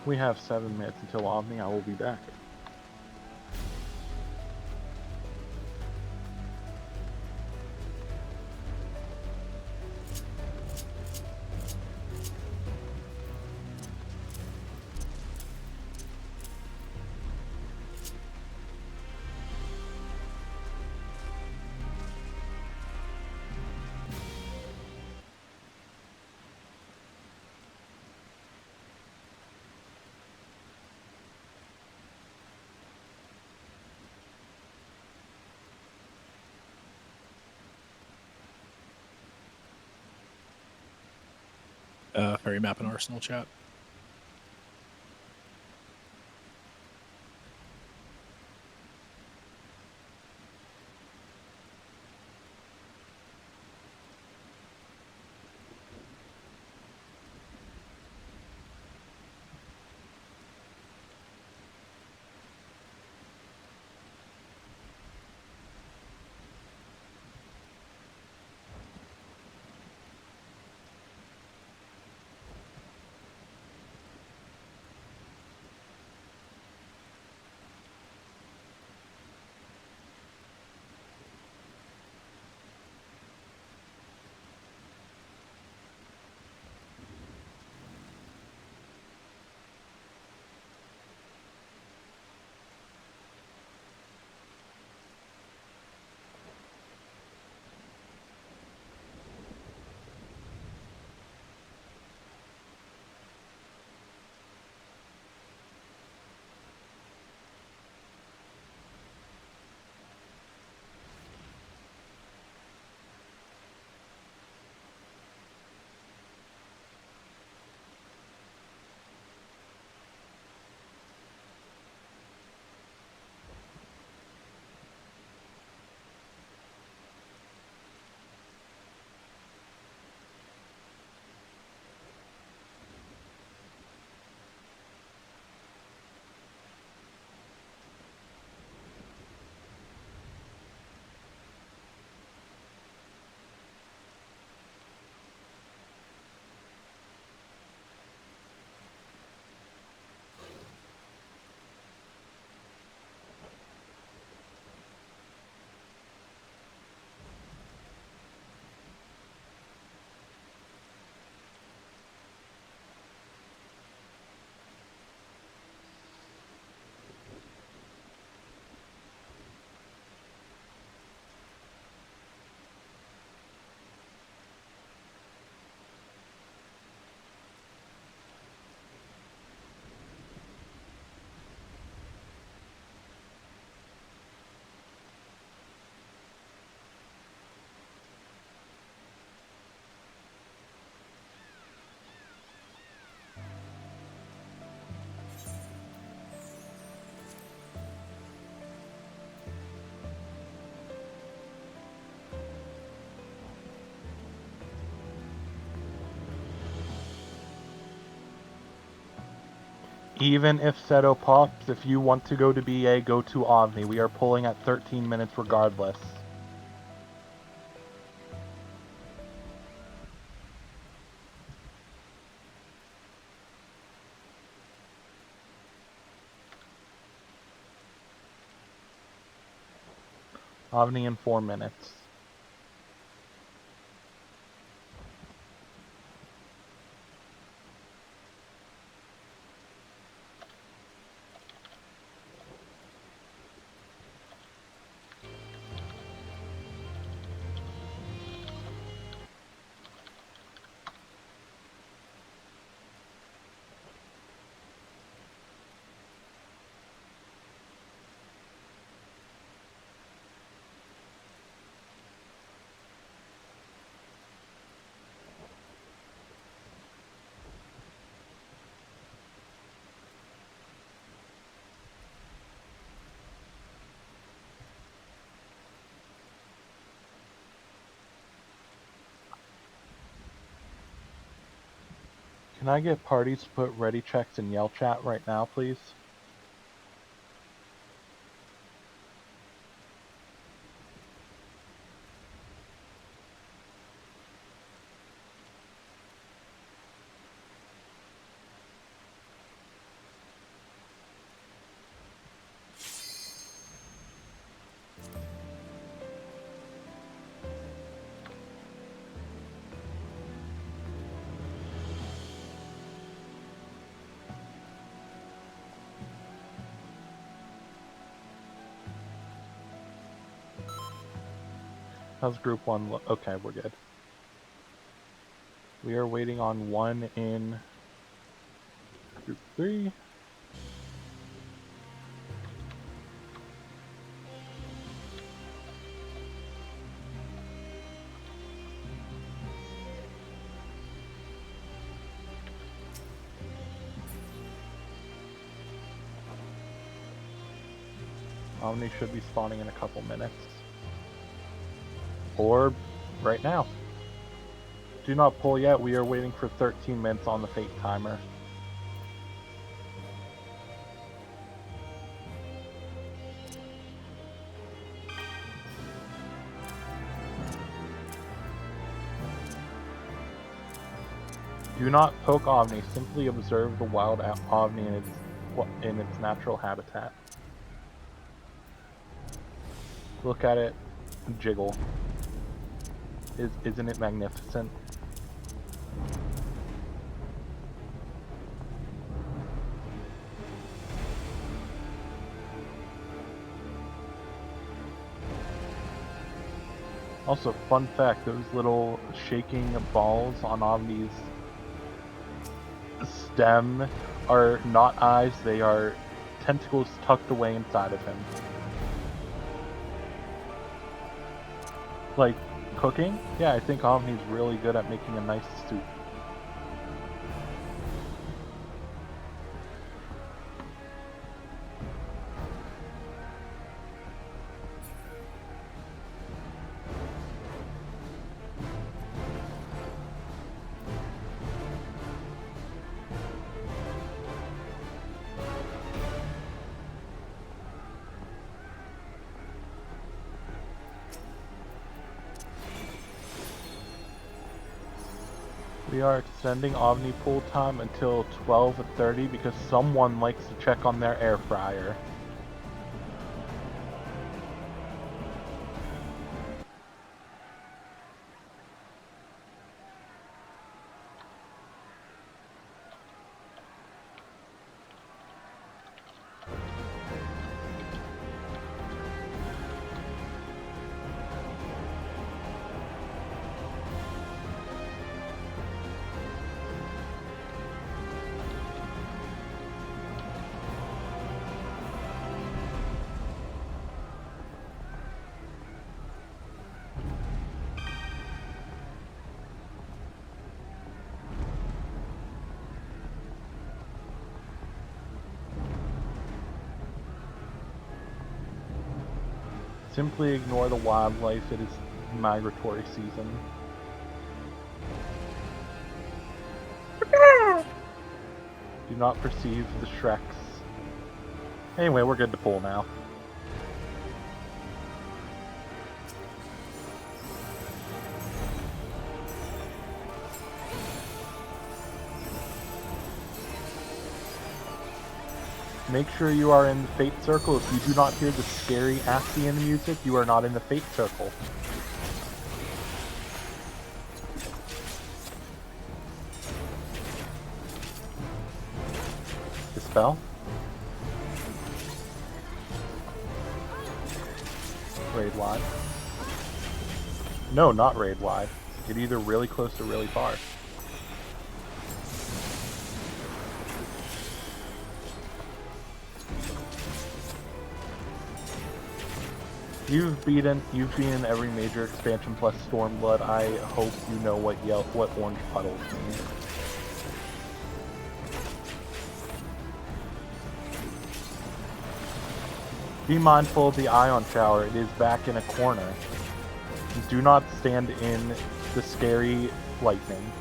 We have 7 minutes until Omni. I will be back. Ferry map and Arsenal chat. Even if Seto pops, if you want to go to BA, go to Omni. We are pulling at 13 minutes regardless. Omni in 4 minutes. Can I get parties to put ready checks in Yell chat right now, please? How's group 1 look? Okay, we're good. We are waiting on 1 in group 3. Omni should be spawning in a couple minutes. Or right now. Do not pull yet. We are waiting for 13 minutes on the fate timer. Do not poke Omni. Simply observe the wild Omni in its natural habitat. Look at it jiggle. Isn't it magnificent? Also, fun fact, those little shaking balls on Omni's stem are not eyes, they are tentacles tucked away inside of him. Like, cooking? Yeah, I think Omni's really good at making a nice soup. We are extending Omni pool time until 12:30 because someone likes to check on their air fryer. Simply ignore the wildlife, it is migratory season. Do not perceive the Shreks. Anyway, we're good to pull now. Make sure you are in the Fate Circle. If you do not hear the scary Axian music, you are not in the Fate Circle. Dispel. Raid wide. No, not raid wide. Get either really close or really far. You've beaten every major expansion plus Stormblood. I hope you know what orange puddles mean. Be mindful of the ion shower. It is back in a corner. Do not stand in the scary lightning.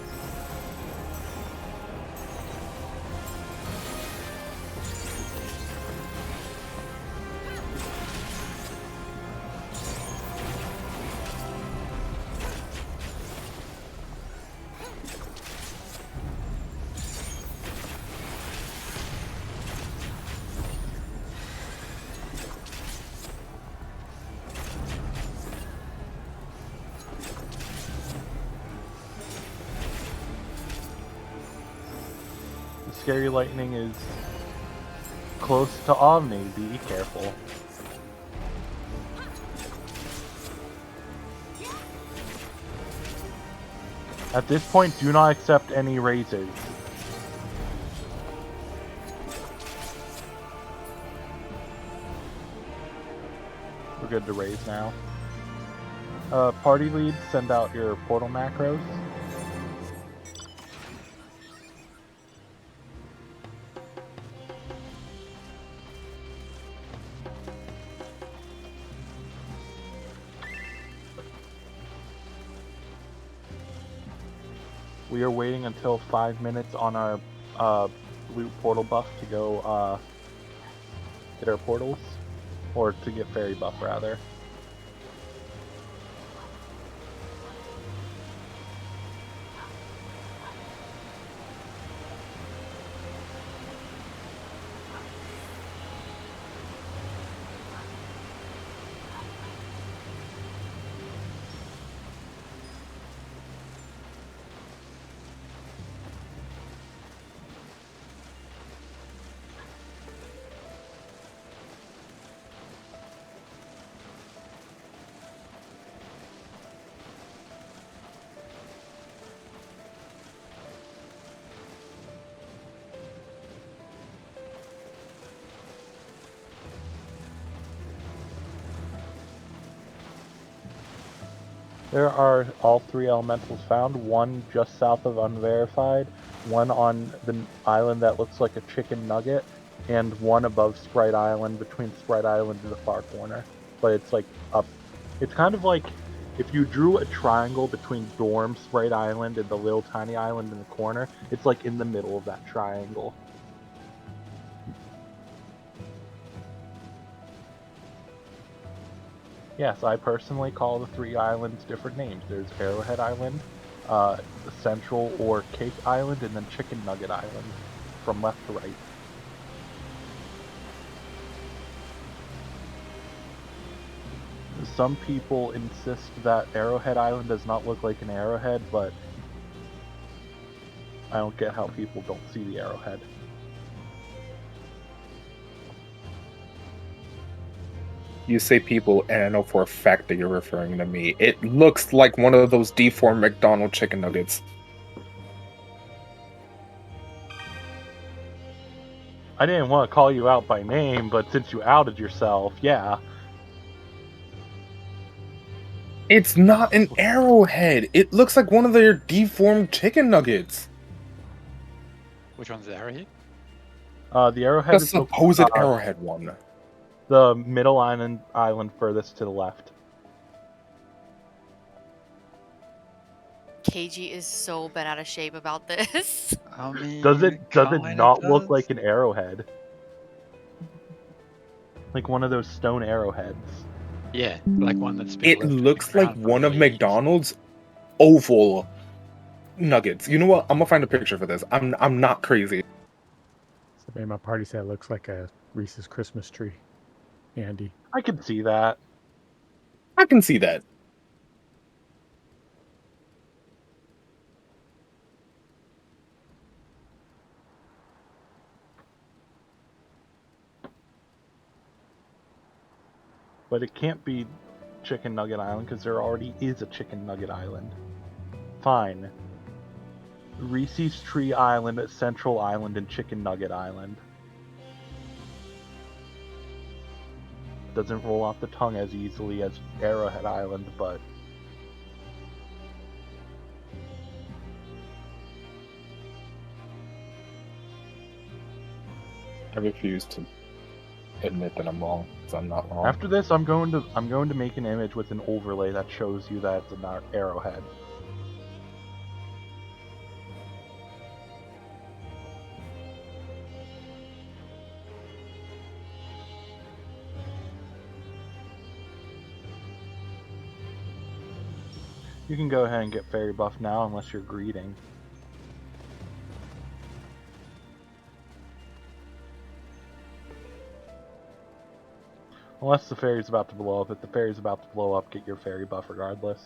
Scary lightning is close to Omni. Be careful. At this point, do not accept any raises. We're good to raise now. Party lead, send out your portal macros. We are waiting until 5 minutes on our blue portal buff to go get our portals, or to get fairy buff rather. There are all 3 elementals found, one just south of Unverified, one on the island that looks like a chicken nugget, and one above Sprite Island between Sprite Island and the far corner. But it's like up. It's kind of like if you drew a triangle between Dorm, Sprite Island, and the little tiny island in the corner, it's like in the middle of that triangle. Yes, I personally call the 3 islands different names. There's Arrowhead Island, Central or Cake Island, and then Chicken Nugget Island, from left to right. Some people insist that Arrowhead Island does not look like an arrowhead, but I don't get how people don't see the arrowhead. You say people, and I know for a fact that you're referring to me. It looks like one of those deformed McDonald's chicken nuggets. I didn't want to call you out by name, but since you outed yourself, yeah. It's not an arrowhead. It looks like one of their deformed chicken nuggets. Which one's the arrowhead? The arrowhead The is supposed arrowhead one. the middle island furthest to the left. KG is so bent out of shape about this. I mean, Does it kinda not look does. like an arrowhead? Like one of those stone arrowheads. Yeah, like one that's been It left in the looks like ground for one of years. McDonald's oval nuggets. You know what? I'm gonna find a picture for this. I'm not crazy. Somebody in my party said it looks like a Reese's Christmas tree. Andy. I can see that. I can see that. But it can't be Chicken Nugget Island because there already is a Chicken Nugget Island. Fine. Reese's Tree Island, Central Island, and Chicken Nugget Island. Doesn't roll off the tongue as easily as Arrowhead Island, but I refuse to admit that I'm wrong, because I'm not wrong. after this, I'm going to make an image with an overlay that shows you that it's an arrowhead. You can go ahead and get fairy buff now, unless you're greeting. Unless the fairy's about to blow up. If the fairy's about to blow up, get your fairy buff regardless.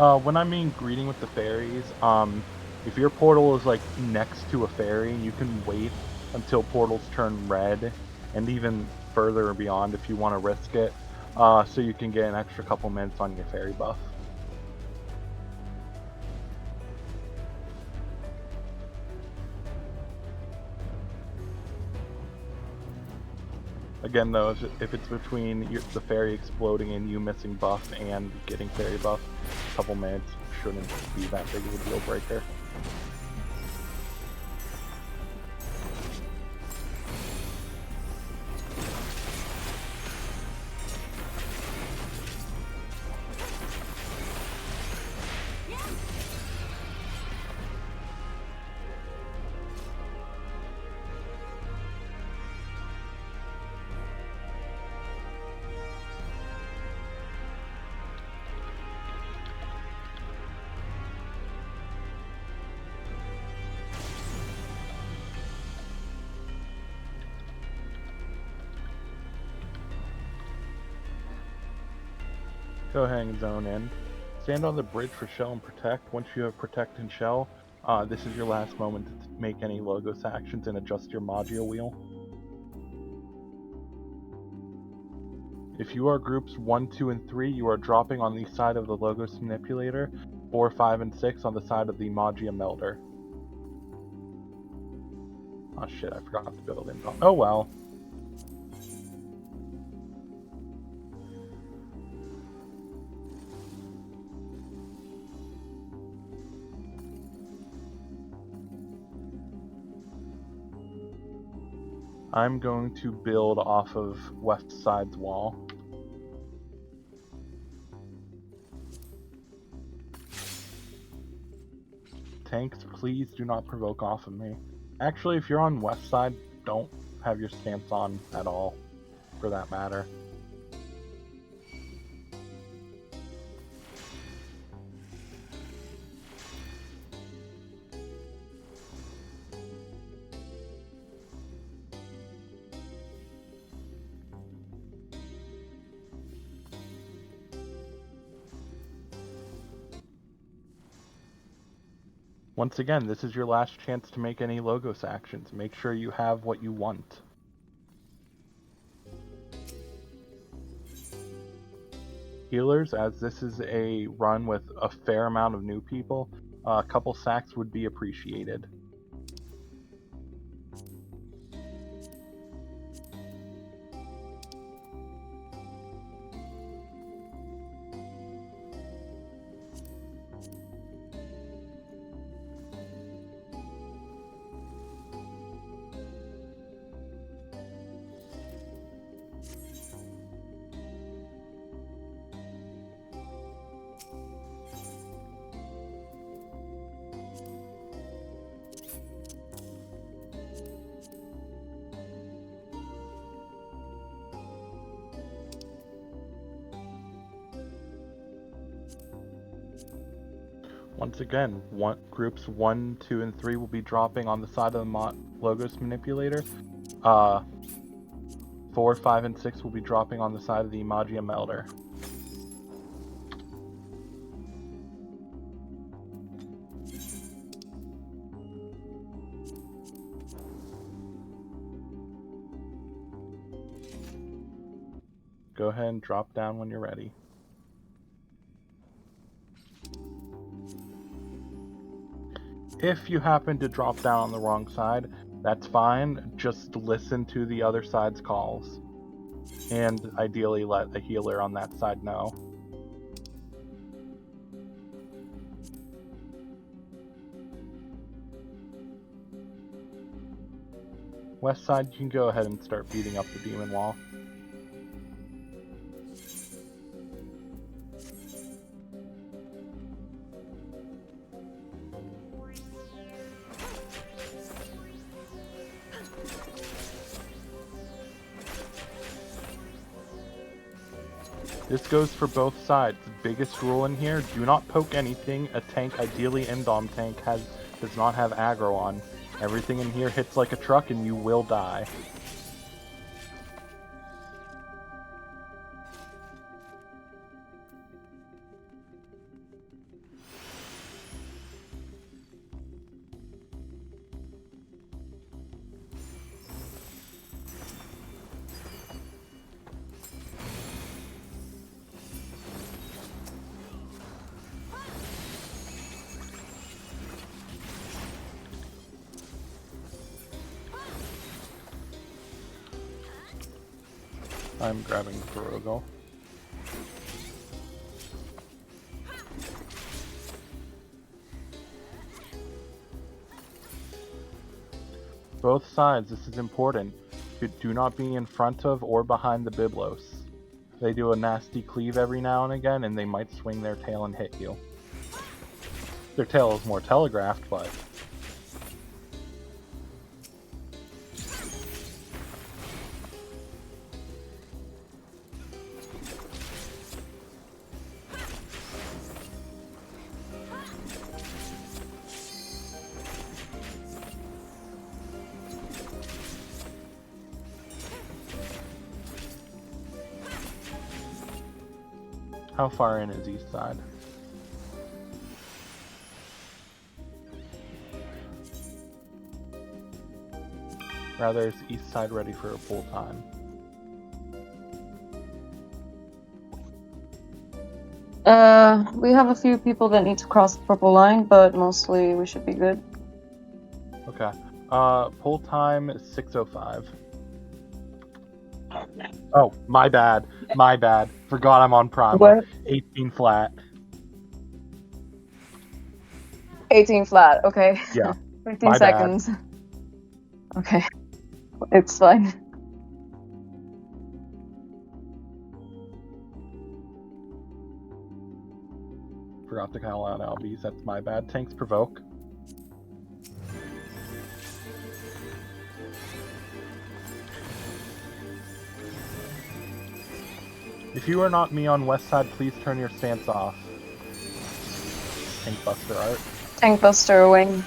When I mean greeting with the fairies, if your portal is like next to a fairy, you can wait until portals turn red, and even further beyond if you want to risk it, so you can get an extra couple minutes on your fairy buff. Again, though, if it's between the fairy exploding and you missing buff and getting fairy buff, a couple minutes shouldn't be that big of a deal breaker. Go ahead and zone in. Stand on the bridge for shell and protect. Once you have protect and shell, this is your last moment to make any Logos actions and adjust your Magia wheel. If you are groups 1, 2, and 3, you are dropping on the side of the Logos Manipulator, 4, 5, and 6 on the side of the Magia Melder. Oh shit, I forgot to build in. Oh well. I'm going to build off of west side's wall. Tanks, please do not provoke off of me. Actually, if you're on west side, don't have your stance on at all, for that matter. Once again, this is your last chance to make any Logos actions. Make sure you have what you want. Healers, as this is a run with a fair amount of new people, a couple sacks would be appreciated. Once again, groups 1, 2, and 3 will be dropping on the side of the Logos Manipulator. 4, 5, and 6 will be dropping on the side of the Magia Melder. Go ahead and drop down when you're ready. If you happen to drop down on the wrong side, that's fine. Just listen to the other side's calls. And ideally let a healer on that side know. West side, you can go ahead and start beating up the demon wall. This goes for both sides. Biggest rule in here, do not poke anything. A tank, ideally Indom tank, does not have aggro on. Everything in here hits like a truck and you will die. I'm grabbing Ferogal. Both sides, this is important. Do not be in front of or behind the Biblos. They do a nasty cleave every now and again, and they might swing their tail and hit you. Their tail is more telegraphed, but... How far in is east side? Rather, is east side ready for a full time? We have a few people that need to cross the purple line, but mostly we should be good. Okay. Pull time is 6:05. Oh, my bad. My bad. Forgot I'm on Primal. What? 18 flat. 18 flat, okay. Yeah. 15 My bad. seconds. Okay. It's fine. Forgot to call out Albies. That's my bad. Tanks provoke. If you are not me on west side, please turn your stance off. Tank Buster Art. Tank Buster wing.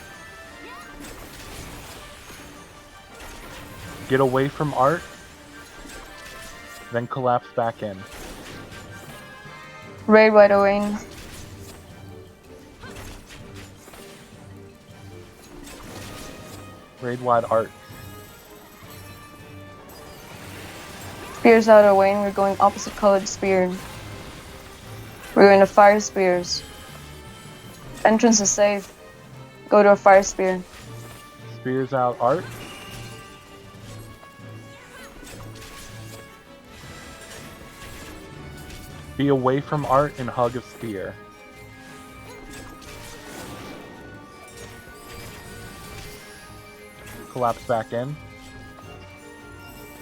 Get away from Art. Then collapse back in. Raid wide wing. Raid wide Art. Spears out of Wayne, we're going opposite colored spear. We're going to fire spears. Entrance is safe. Go to a fire spear. Spears out Art. Be away from Art and hug a spear. Collapse back in.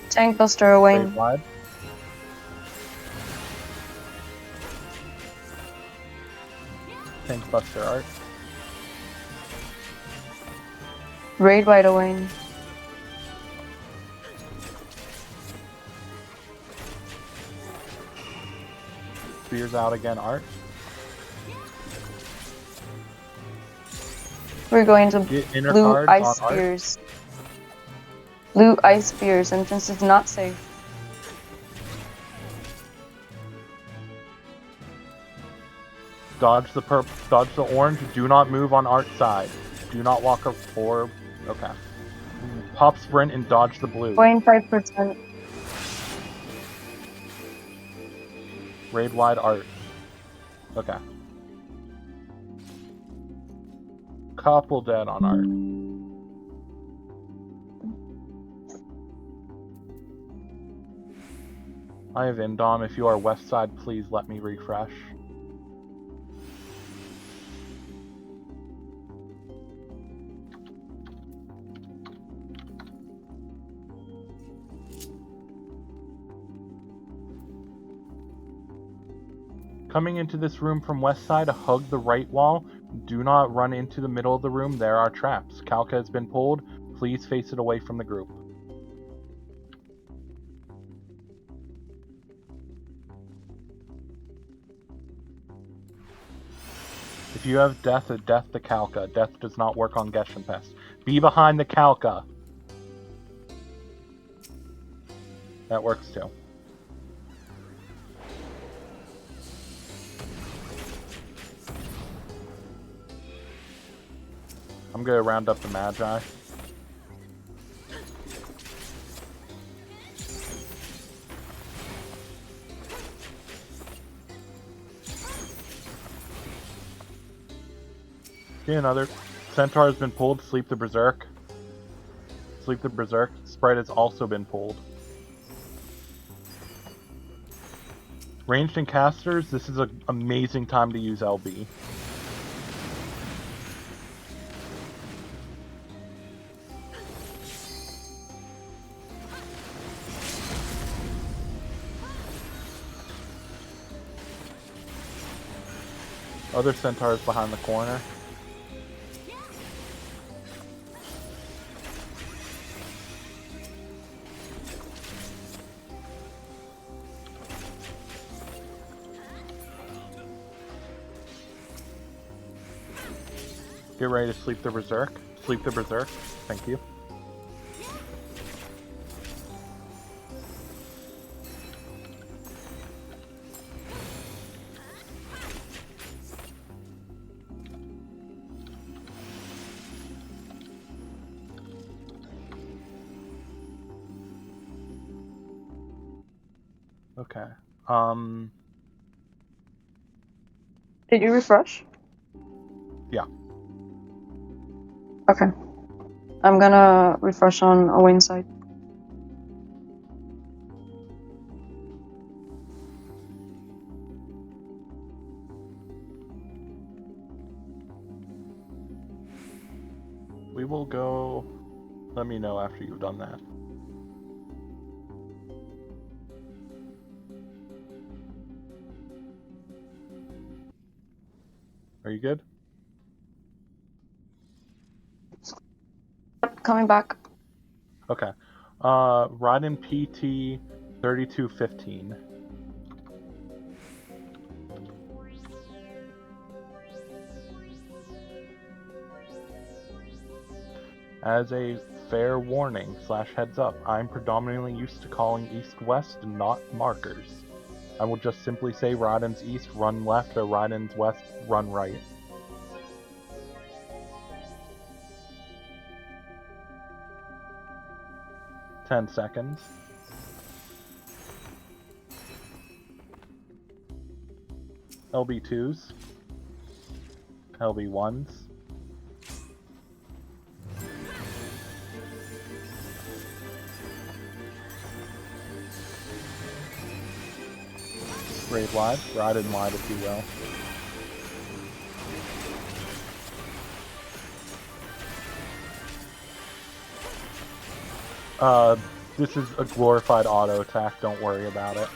Tank Buster Raid wing. wide. Tank Buster Art. Raid wide wing. Spears out again Art. We're going to Get inner blue cards ice on Art. spears. Blue ice spears. Entrance is not safe. Dodge the orange. Do not move on Art's side. Do not walk a four. Okay. Pop sprint and dodge the blue. Wayne 5%. Raid wide Art. Okay. Couple dead on Art. I have Indom. If you are west side, please let me refresh. Coming into this room from west side, hug the right wall. Do not run into the middle of the room. There are traps. Kalka has been pulled. Please face it away from the group. If you have death, a death to Kalka. Death does not work on Geshen Pest. Be behind the Kalka. That works too. I'm gonna round up the Magi. Okay, another Centaur has been pulled. Sleep the Berserk. Sleep the Berserk. Sprite has also been pulled. Ranged and casters, this is an amazing time to use LB. Other centaurs behind the corner. Get ready to sleep the berserk. Sleep the berserk. Thank you. Okay. Did you refresh? Yeah. Okay. I'm gonna refresh on Owain's side. We will go. Let me know after you've done that. Are you good? Yep, coming back. Okay. Raiden PT 3215. As a fair warning / heads up, I'm predominantly used to calling east-west, not markers. I will just simply say Raiden's east, run left, or Raiden's west, run right. Ten seconds. LB2s. LB1s. Raid wide, Raiden wide if you will. This is a glorified auto attack, don't worry about it.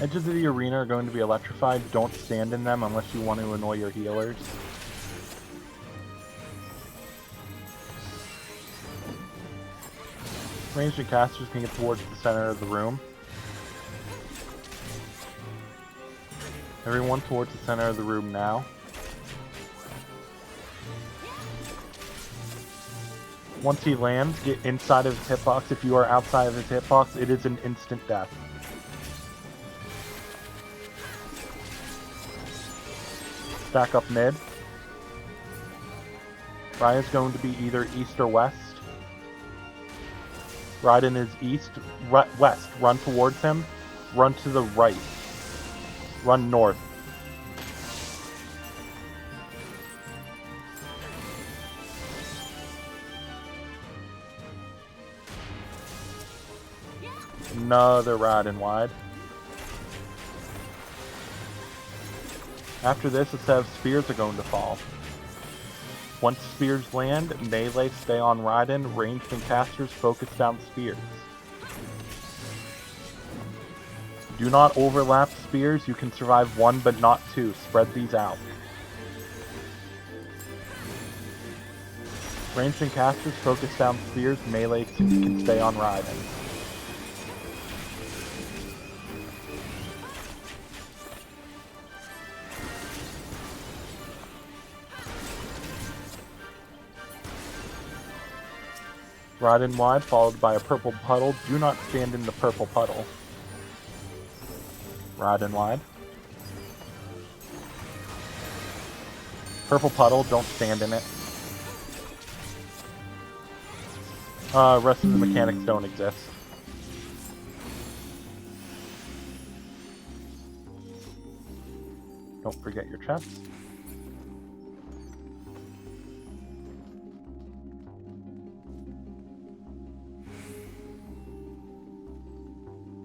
Edges of the arena are going to be electrified, don't stand in them unless you want to annoy your healers. Ranged and casters can get towards the center of the room. Everyone towards the center of the room now. Once he lands, get inside of his hitbox. If you are outside of his hitbox, it is an instant death. Stack up mid. Ryan's going to be either east or west. Raiden is east, west. Run towards him. Run to the right. Run north. Another Raiden wide. After this, a set of spears are going to fall. Once spears land, melee stay on Raiden, ranged and casters focus down spears. Do not overlap spears, you can survive one but not two. Spread these out. Ranged and casters focus down spears, melee can stay on Raiden. Raiden wide, followed by a purple puddle. Do not stand in the purple puddle. Raiden wide. Purple puddle, don't stand in it. Rest of the mechanics don't exist. Don't forget your chests.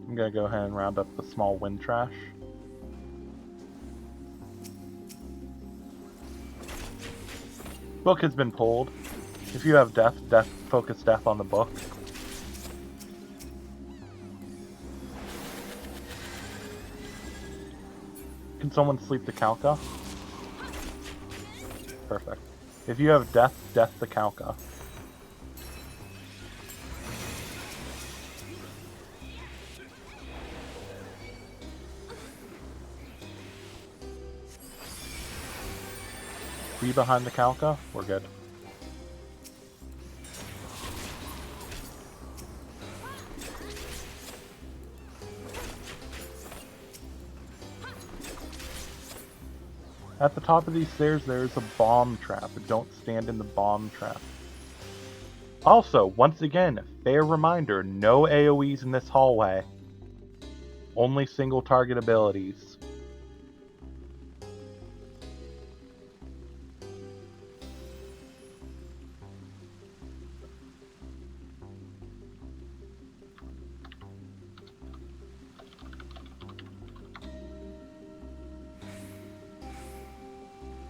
I'm gonna go ahead and round up the small wind trash. Book has been pulled. If you have death, focus death on the book. Can someone sleep the Kalka? Perfect. If you have death the Kalka. Be behind the Kalka, we're good. At the top of these stairs, there is a bomb trap. Don't stand in the bomb trap. Also, once again, fair reminder, no AoEs in this hallway. Only single target abilities.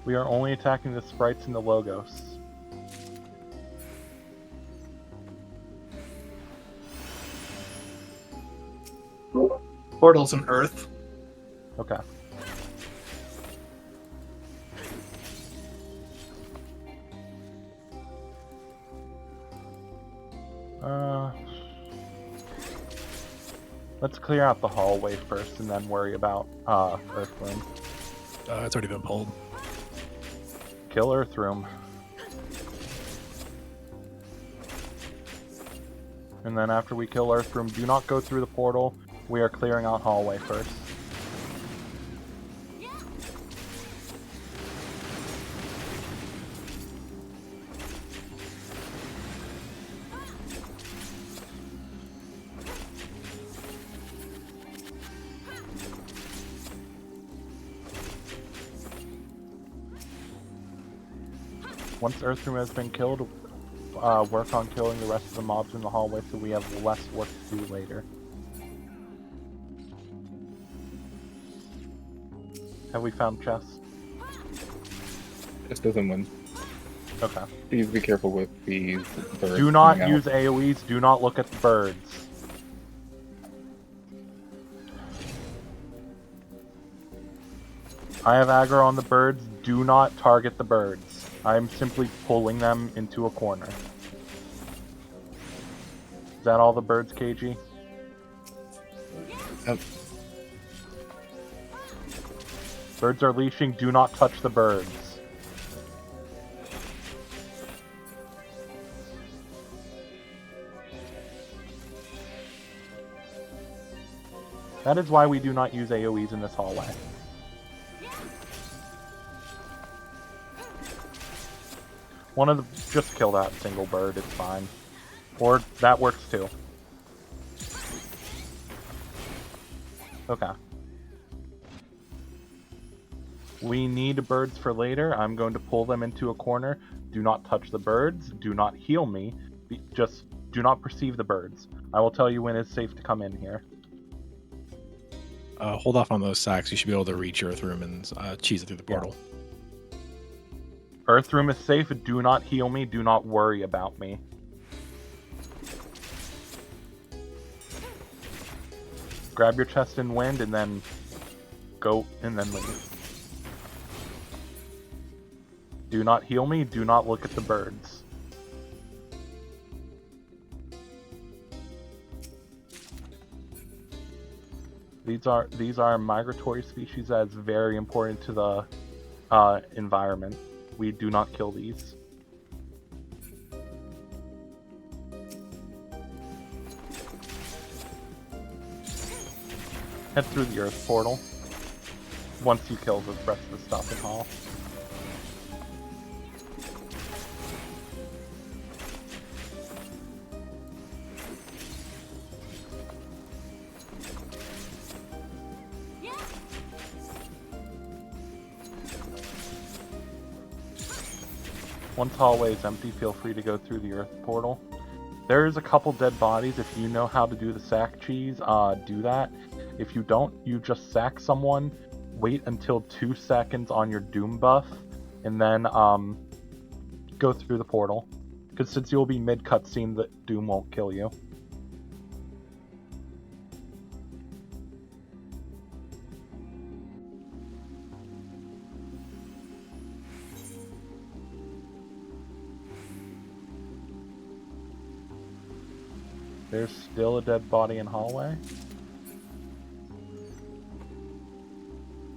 We are only attacking the sprites and the logos. Portals and Earth. Okay. Let's clear out the hallway first and then worry about Earthroom. It's already been pulled. Kill Earthroom. And then after we kill Earthroom, do not go through the portal. We are clearing out hallway first. Once Earthroom has been killed, work on killing the rest of the mobs in the hallway so we have less work to do later. Have we found chests? This doesn't win. Okay. Please be careful with these birds. Do not coming out. use AoEs, do not look at the birds. I have aggro on the birds, do not target the birds. I am simply pulling them into a corner. Is that all the birds, KG? Yep. Birds are leashing, do not touch the birds. That is why we do not use AoEs in this hallway. One of the... just kill that single bird, it's fine. Or, that works too. Okay. We need birds for later. I'm going to pull them into a corner. Do not touch the birds. Do not heal me. Just do not perceive the birds. I will tell you when it's safe to come in here. Hold off on those sacks. You should be able to reach Earthroom and cheese it through the portal. Earthroom is safe. Do not heal me. Do not worry about me. Grab your chest and wind and then go and then leave. Do not heal me. Do not look at the birds. These are migratory species that is very important to the environment. We do not kill these. Head through the Earth portal. Once you kill the rest of the stuff in Hall. Once hallway is empty, feel free to go through the Earth portal. There's a couple dead bodies. If you know how to do the sack cheese, do that. If you don't, you just sack someone, wait until 2 seconds on your doom buff, and then go through the portal. Because since you'll be mid cutscene, the doom won't kill you. There's still a dead body in hallway.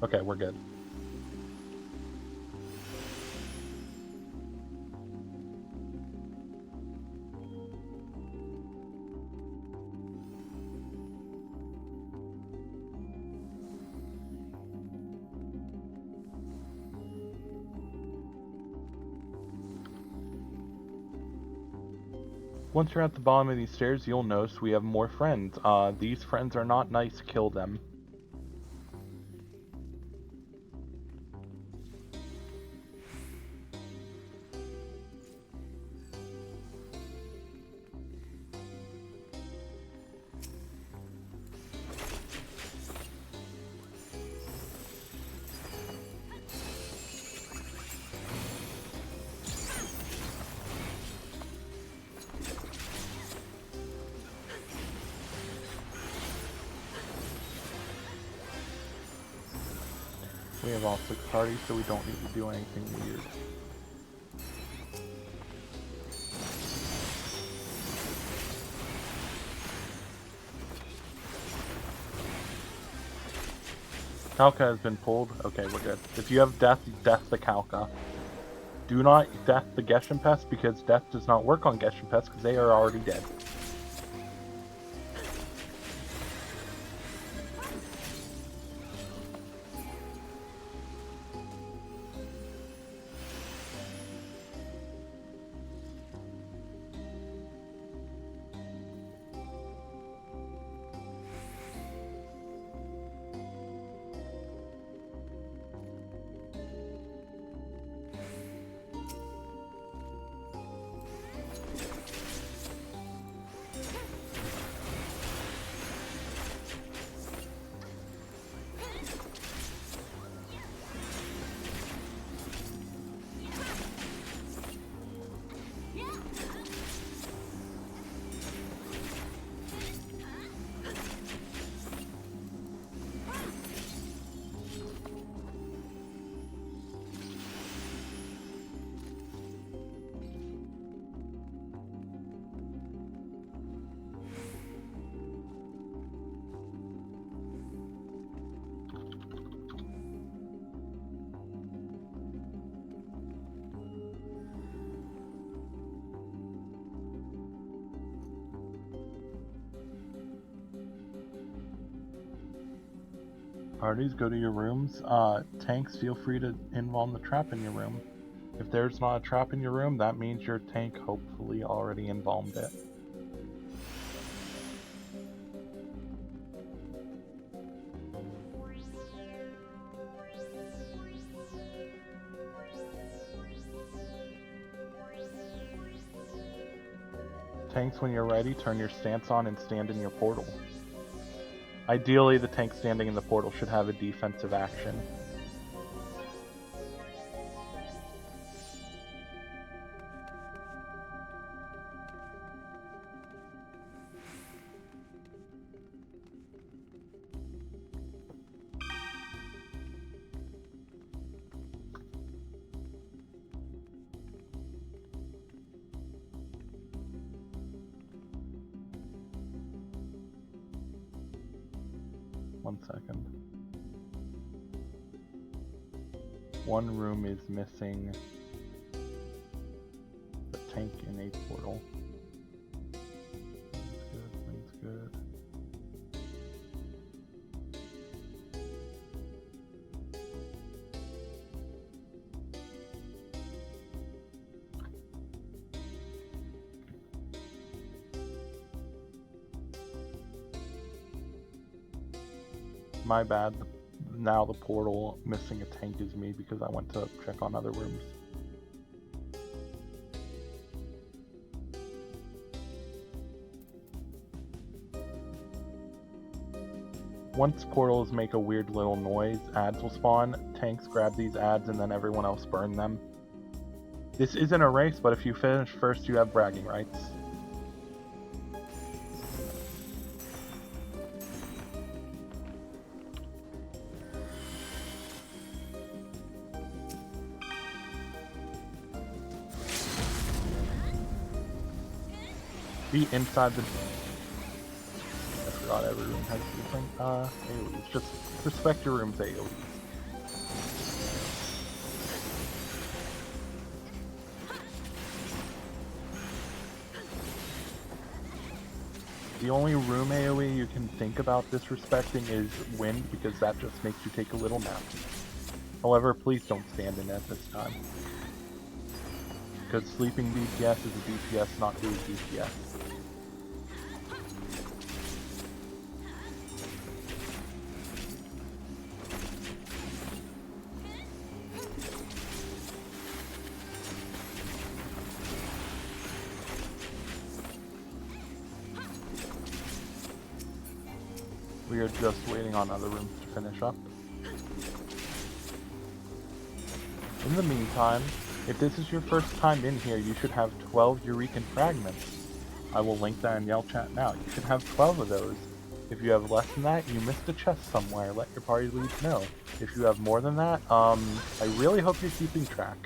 Okay, we're good. Once you're at the bottom of these stairs, you'll notice we have more friends. These friends are not nice, kill them. We have all 6 parties, so we don't need to do anything weird. Kalka has been pulled. Okay, we're good. If you have death, death the Kalka. Do not death the Geshen Pest, because death does not work on Geshen Pest, because they are already dead. Parties, go to your rooms. Tanks, feel free to involve the trap in your room. If there's not a trap in your room, that means your tank hopefully already embalmed it. Tanks, when you're ready, turn your stance on and stand in your portal. Ideally, the tank standing in the portal should have a defensive action. One second. One room is missing the tank in a portal. Things good. My bad. Now the portal missing a tank is me because I went to check on other rooms. Once portals make a weird little noise, ads will spawn. Tanks grab these ads and then everyone else burn them. This isn't a race, but if you finish first, you have bragging rights. Be inside the... I forgot every room has different AoEs. Just respect your room's AoEs. The only room AoE you can think about disrespecting is wind, because that just makes you take a little nap. However, please don't stand in it this time. Because sleeping DPS is a DPS, not doing DPS. We are just waiting on other rooms to finish up. In the meantime, if this is your first time in here, you should have 12 Eurekan fragments. I will link that in Yell Chat now. You should have 12 of those. If you have less than that, you missed a chest somewhere. Let your party leads know. If you have more than that, I really hope you're keeping track.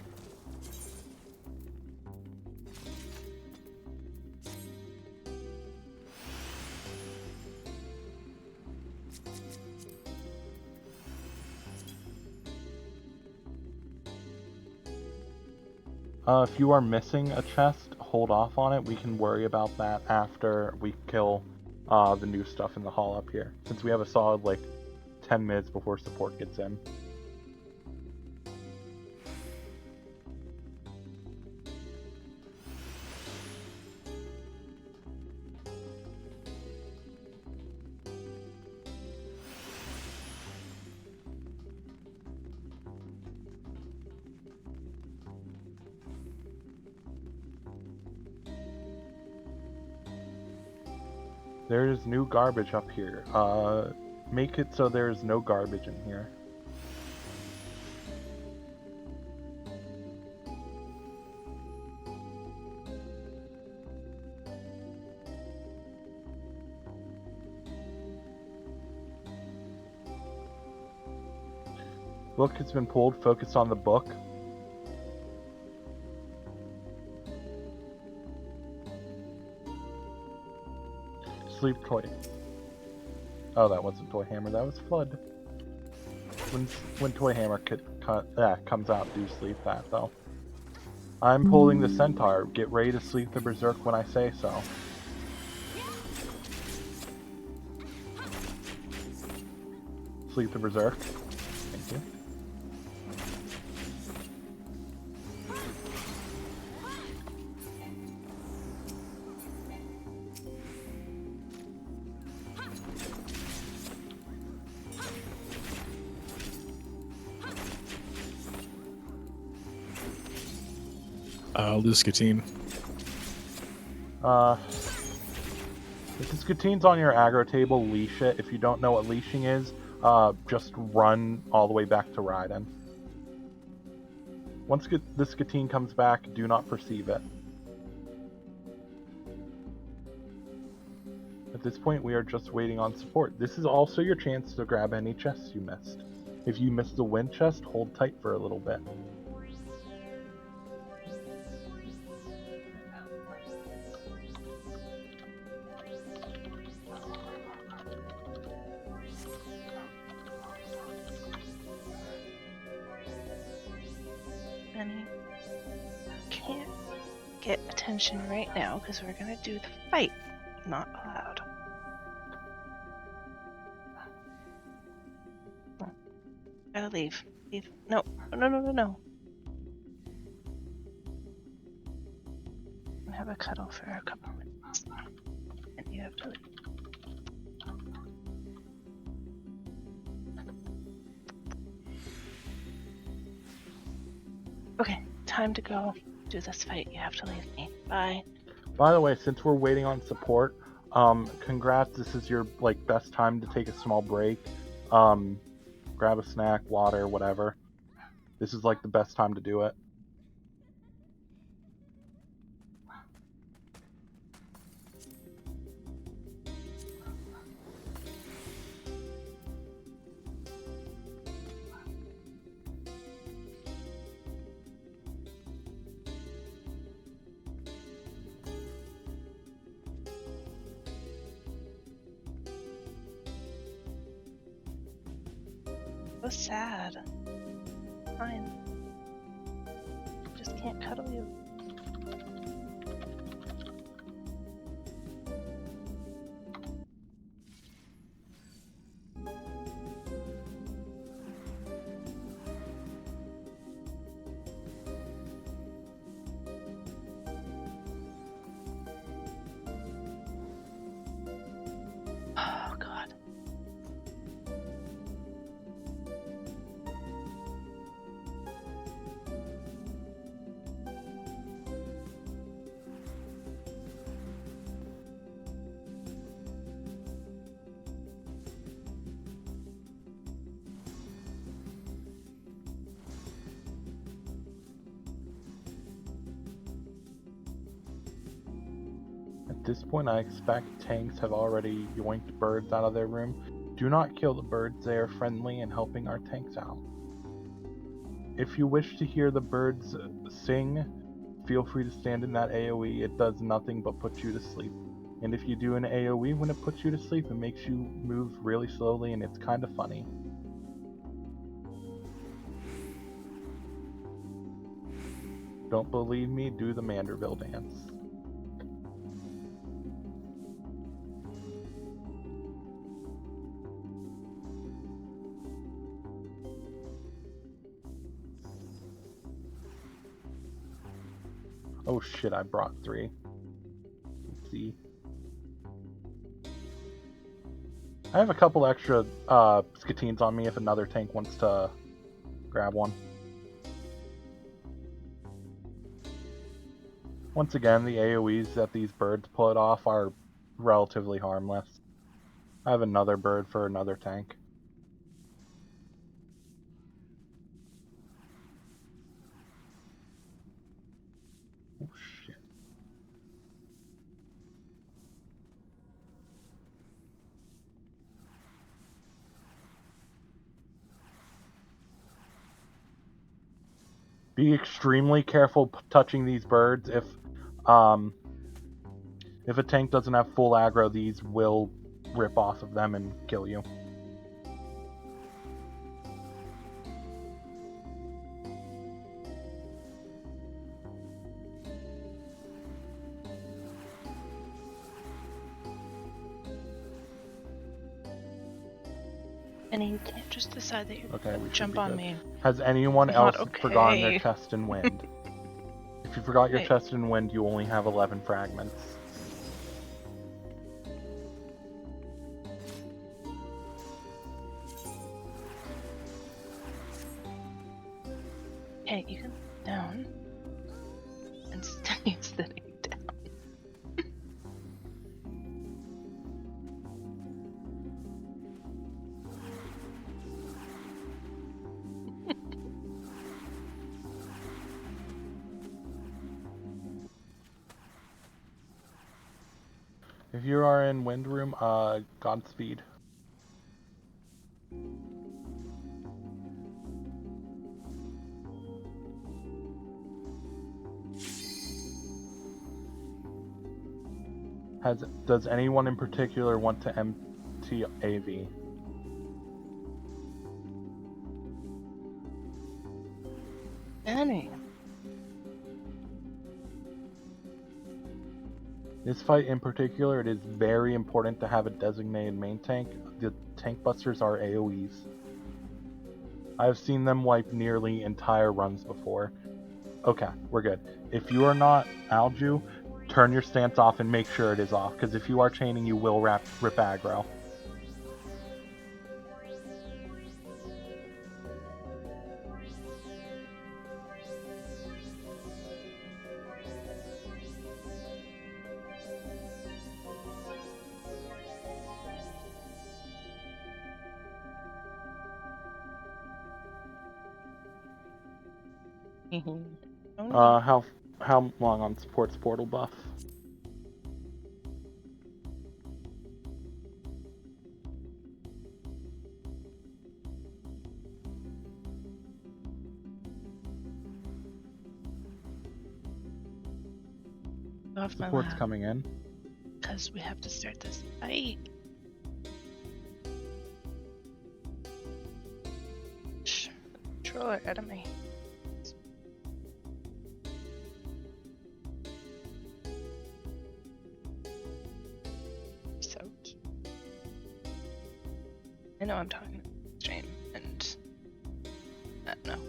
If you are missing a chest, hold off on it. We can worry about that after we kill the new stuff in the hall up here, since we have a solid, like, 10 minutes before support gets in. There's new garbage up here. Make it so there's no garbage in here. Book has been pulled. Focus on the book. Sleep toy. Oh, that wasn't Toy Hammer, that was Flood. When Toy Hammer comes out, do sleep that though. I'm pulling the Centaur. Get ready to sleep the Berserk when I say so. Sleep the Berserk. Thank you. Luscatine. If the Scatine's on your aggro table, leash it. If you don't know what leashing is, just run all the way back to Raiden. Once the Scatine comes back, do not perceive it. At this point, we are just waiting on support. This is also your chance to grab any chests you missed. If you missed the wind chest, hold tight for a little bit. Benny, can't get attention right now because we're gonna do the fight. Not allowed. No. Gotta leave. Leave. No. No. I have a cuddle for a couple minutes. And you have to leave. Okay, time to go do this fight. You have to leave me. Bye. By the way, since we're waiting on support, Congrats. This is your best time to take a small break. Grab a snack, water, whatever. This is the best time to do it. So sad. Fine. Just can't cuddle you. Oh god. At this point, I expect tanks have already yoinked birds out of their room. Do not kill the birds, they are friendly and helping our tanks out. If you wish to hear the birds sing, feel free to stand in that AoE. It does nothing but put you to sleep. And if you do an AoE when it puts you to sleep, it makes you move really slowly and it's kind of funny. Don't believe me? Do the Manderville dance. Oh shit, I brought 3. Oopsie. I have a couple extra Skatines on me if another tank wants to grab one. Once again, the AoEs that these birds put off are relatively harmless. I have another bird for another tank. Oh shit. Be extremely careful touching these birds. If a tank doesn't have full aggro, these will rip off of them and kill you. And you can't just decide that you're Okay, we gonna should jump be on good. me. Has anyone Not else forgotten their okay. chest and wind? If you forgot your Wait. chest and wind, you only have 11 fragments. Hey, you can down and stay sitting down. If you are in wind room, Godspeed. Does anyone in particular want to empty AV? Annie. This fight in particular, it is very important to have a designated main tank. The tank busters are AoEs. I've seen them wipe nearly entire runs before. Okay, we're good. If you are not Alju, turn your stance off and make sure it is off, because if you are chaining, you will rip aggro. Oh, no. How long on support's portal buff? Off my Support's lap, coming in. because we have to start this fight. Shh. Controller out of my hands. So cute. I know I'm talking to stream, and I don't know.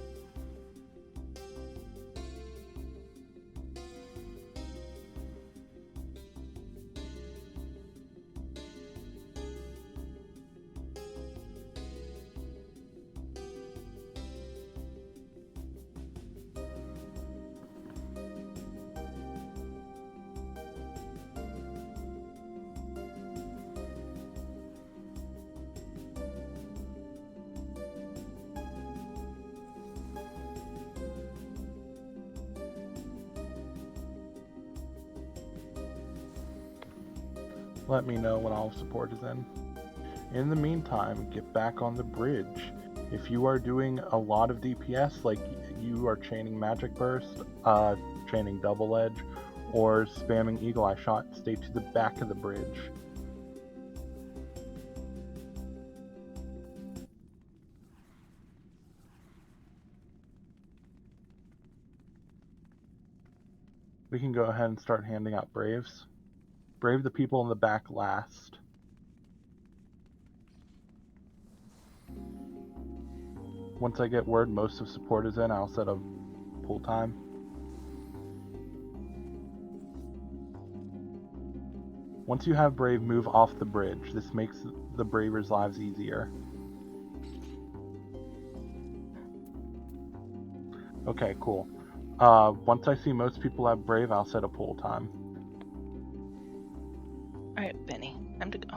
Let me know when all support is in. In the meantime, get back on the bridge. If you are doing a lot of DPS, like you are chaining Magic Burst, chaining Double Edge, or spamming Eagle Eye Shot, stay to the back of the bridge. We can go ahead and start handing out Braves. Brave the people in the back last. Once I get word most of support is in, I'll set a pull time. Once you have Brave move off the bridge, this makes the Bravers' lives easier. Okay, cool. Once I see most people have Brave, I'll set a pull time. Alright, Benny, time to go.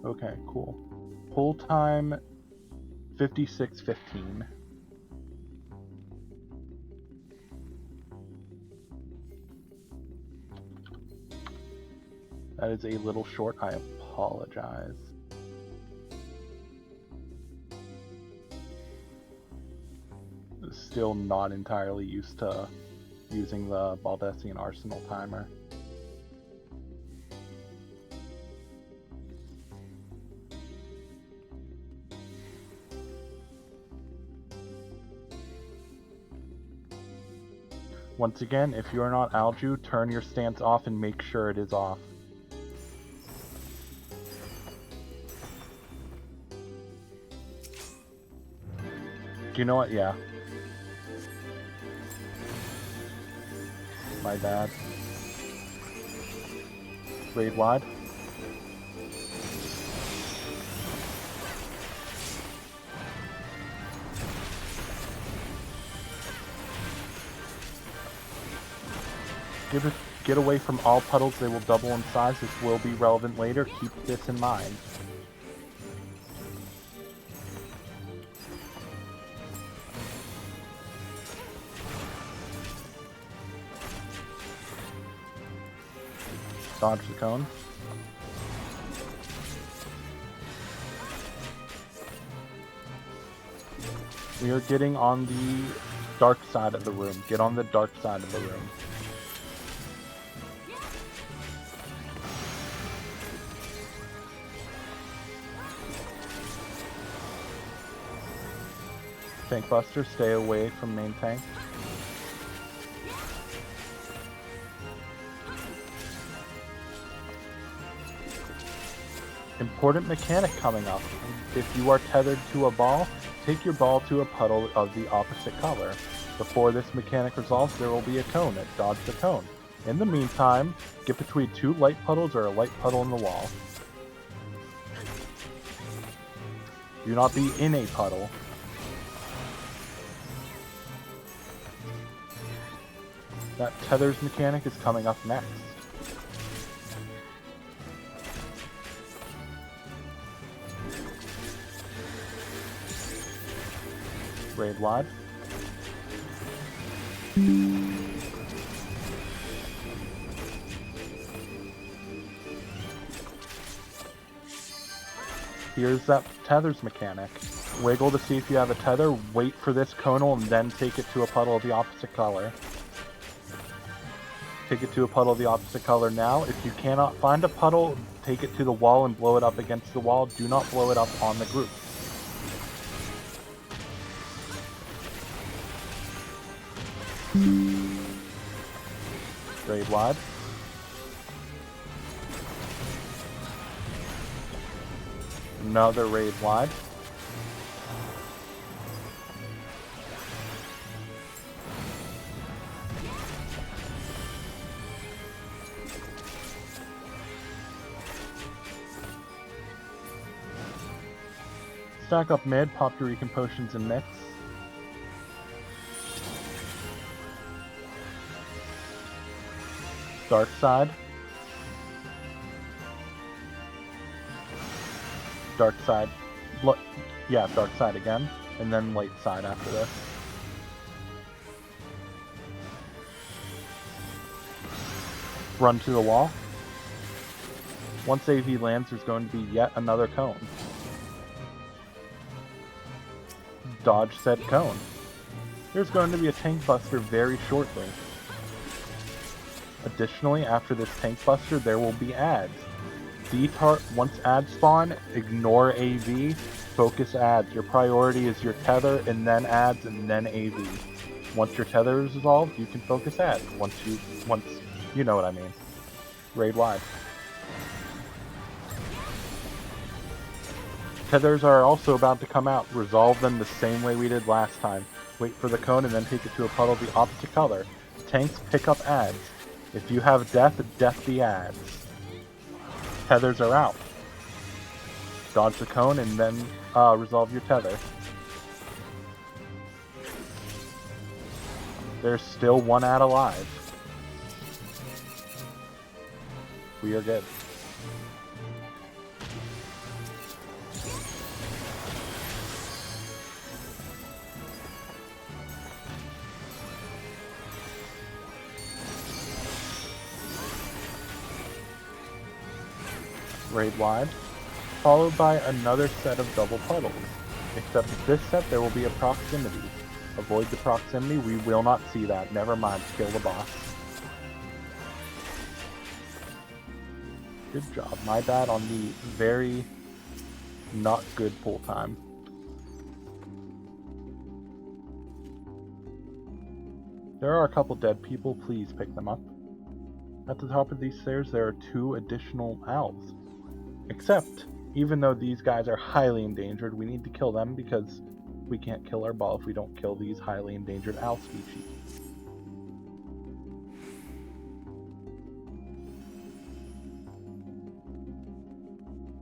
Okay, cool. Pull time 56:15. That is a little short. I apologize. Still not entirely used to using the Baldesion Arsenal timer. Once again, if you are not Alju, turn your stance off and make sure it is off. Do you know what? Yeah. My bad. Raid wide. Get away from all puddles, they will double in size. This will be relevant later. Keep this in mind. Dodge the cone. We are getting on the dark side of the room. Get on the dark side of the room. Tank Buster, stay away from main tank. Important mechanic coming up. If you are tethered to a ball, take your ball to a puddle of the opposite color. Before this mechanic resolves, there will be a cone. Dodge the cone. In the meantime, get between two light puddles or a light puddle in the wall. Do not be in a puddle. That tethers mechanic is coming up next. Raid wide. Here's that tethers mechanic. Wiggle to see if you have a tether, wait for this conal, and then take it to a puddle of the opposite color. Take it to a puddle of the opposite color now. If you cannot find a puddle, take it to the wall and blow it up against the wall. Do not blow it up on the group. Raid wide. Another raid wide. Stack up mid, pop your recon potions and mix. Dark side. Dark side. Yeah, dark side again. And then light side after this. Run to the wall. Once AV lands, there's going to be yet another cone. Dodge said cone. There's going to be a tank buster very shortly. Additionally, after this tank buster, there will be ads. Once ads spawn, ignore AV, focus ads. Your priority is your tether, and then ads, and then AV. Once your tether is resolved, you can focus ads. Once you know what I mean. Raid wide. Tethers are also about to come out. Resolve them the same way we did last time. Wait for the cone and then take it to a puddle of the opposite color. Tanks pick up ads. If you have death, death the ads. Tethers are out. Dodge the cone and then resolve your tether. There's still one ad alive. We are good. Raid wide, followed by another set of double puddles. Except with this set, there will be a proximity. Avoid the proximity, we will not see that. Never mind, kill the boss. Good job. My bad on the very not good pull time. There are a couple dead people, please pick them up. At the top of these stairs, there are 2 additional owls. Except, even though these guys are highly endangered, we need to kill them because we can't kill our ball if we don't kill these highly endangered owl species.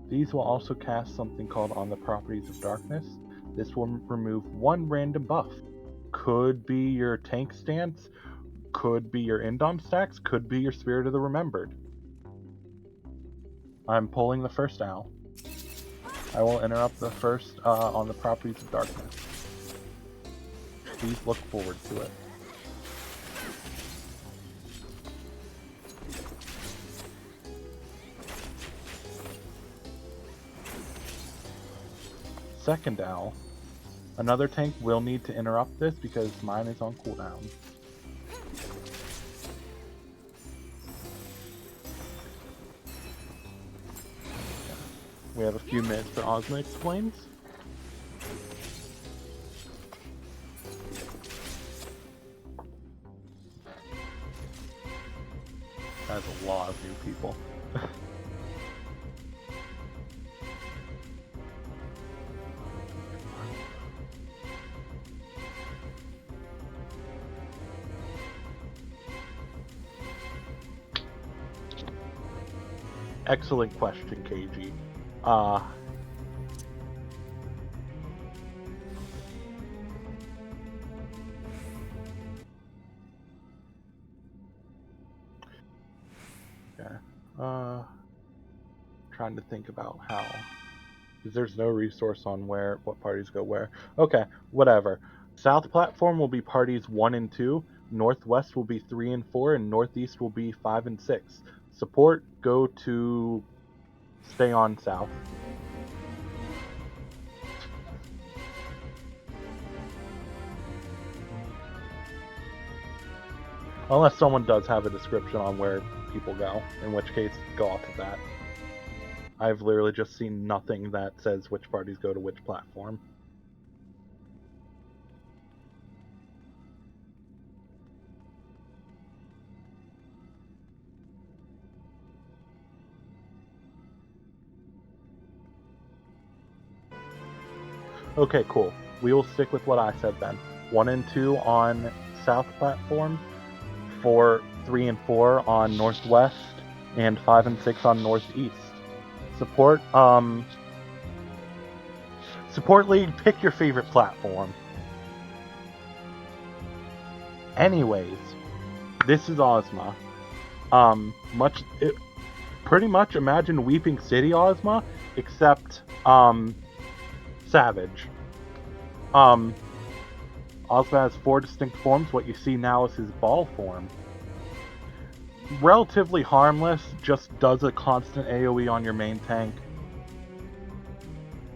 These will also cast something called On the Properties of Darkness. This will remove 1 random buff. Could be your tank stance, could be your Indom stacks, could be your Spirit of the Remembered. I'm pulling the first owl. I will interrupt the first On the Properties of Darkness. Please look forward to it. Second owl. Another tank will need to interrupt this because mine is on cooldown. We have a few minutes for Ozma Explains. That's a lot of new people. Excellent question, KG. Trying to think about how, because there's no resource on what parties go where. Okay, whatever. South platform will be parties 1 and 2, northwest will be 3 and 4, and northeast will be 5 and 6. Support, go to stay on south. Unless someone does have a description on where people go, in which case go off of that. I've literally just seen nothing that says which parties go to which platform. Okay, cool. We will stick with what I said then. 1 and 2 on south platform, 3 and 4 on northwest, and 5 and 6 on northeast. Support league, pick your favorite platform. Anyways, this is Ozma. Pretty much imagine Weeping City Ozma, except Savage. Ozma has 4 distinct forms. What you see now is his ball form. Relatively harmless, just does a constant AoE on your main tank.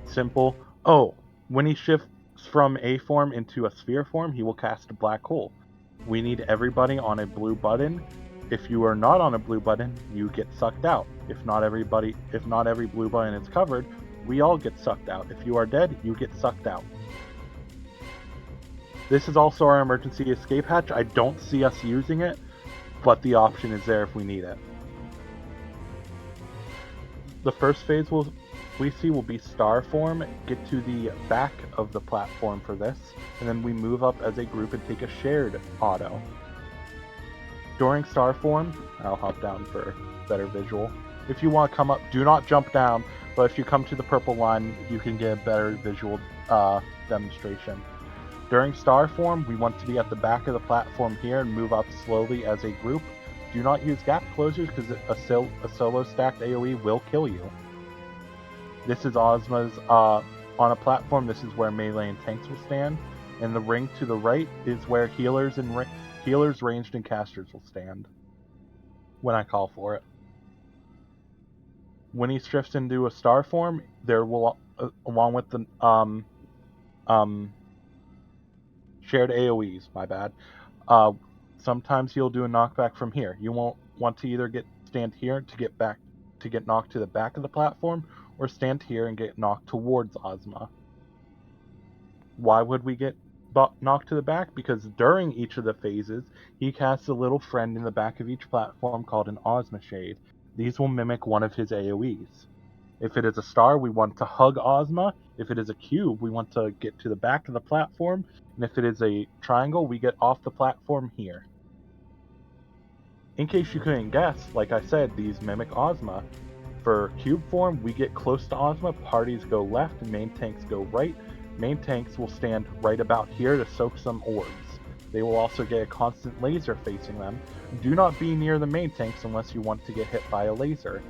Simple. Oh, when he shifts from A form into a sphere form, he will cast a black hole. We need everybody on a blue button. If you are not on a blue button, you get sucked out. If not every blue button is covered, we all get sucked out. If you are dead, you get sucked out. This is also our emergency escape hatch. I don't see us using it, but the option is there if we need it. The first phase we see will be star form. Get to the back of the platform for this, and then we move up as a group and take a shared auto. During star form, I'll hop down for better visual. If you want to come up, do not jump down, but if you come to the purple line, you can get a better visual demonstration. During star form, we want to be at the back of the platform here and move up slowly as a group. Do not use gap closers because a solo stacked AoE will kill you. This is Ozma's, on a platform, this is where melee and tanks will stand, and the ring to the right is where healers, ranged, and casters will stand when I call for it. When he shifts into a star form, there will, along with the shared AoEs, my bad, sometimes he'll do a knockback from here. You won't want to either stand here to get knocked to the back of the platform, or stand here and get knocked towards Ozma. Why would we get knocked to the back? Because during each of the phases, he casts a little friend in the back of each platform called an Ozma Shade. These will mimic one of his AoEs. If it is a star, we want to hug Ozma. If it is a cube, we want to get to the back of the platform. And if it is a triangle, we get off the platform here. In case you couldn't guess, like I said, these mimic Ozma. For cube form, we get close to Ozma, parties go left, and main tanks go right. Main tanks will stand right about here to soak some orbs. They will also get a constant laser facing them. Do not be near the main tanks unless you want to get hit by a laser.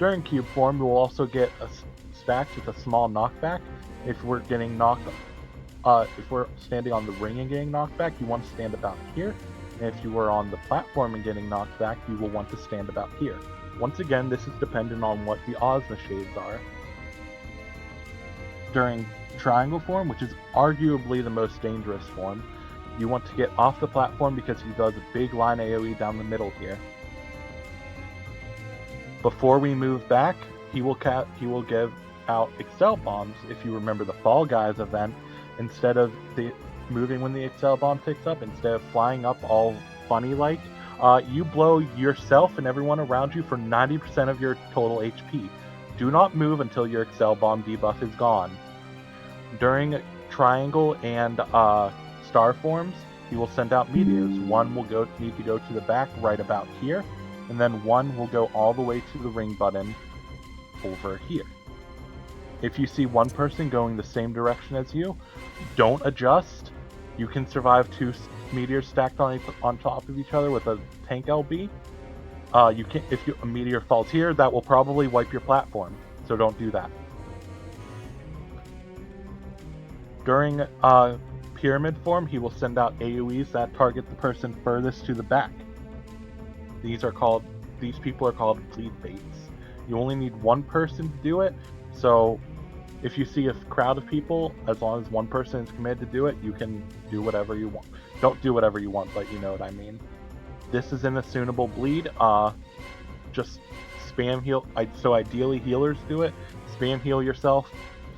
During cube form, we will also get a stack with a small knockback. If we're standing on the ring and getting knocked back, you want to stand about here. And if you were on the platform and getting knocked back, you will want to stand about here. Once again, this is dependent on what the Ozma shades are. During triangle form, which is arguably the most dangerous form, you want to get off the platform because he does a big line AoE down the middle here. Before we move back, he will give out Excel bombs. If you remember the Fall Guys event, instead of moving when the Excel bomb ticks up, instead of flying up all funny like, you blow yourself and everyone around you for 90% of your total HP. Do not move until your Excel bomb debuff is gone. During triangle and star forms, he will send out meteors. One will need to go to the back right about here, and then one will go all the way to the ring button over here. If you see one person going the same direction as you, don't adjust. You can survive 2 meteors stacked on top of each other with a tank LB. If a meteor falls here, that will probably wipe your platform, so don't do that. During pyramid form, he will send out AoEs that target the person furthest to the back. These people are called bleed baits. You only need one person to do it, so if you see a crowd of people, as long as one person is committed to do it, you can do whatever you want. Don't do whatever you want, but you know what I mean. This is an assumable bleed. Just spam heal. So ideally healers do it. Spam heal yourself.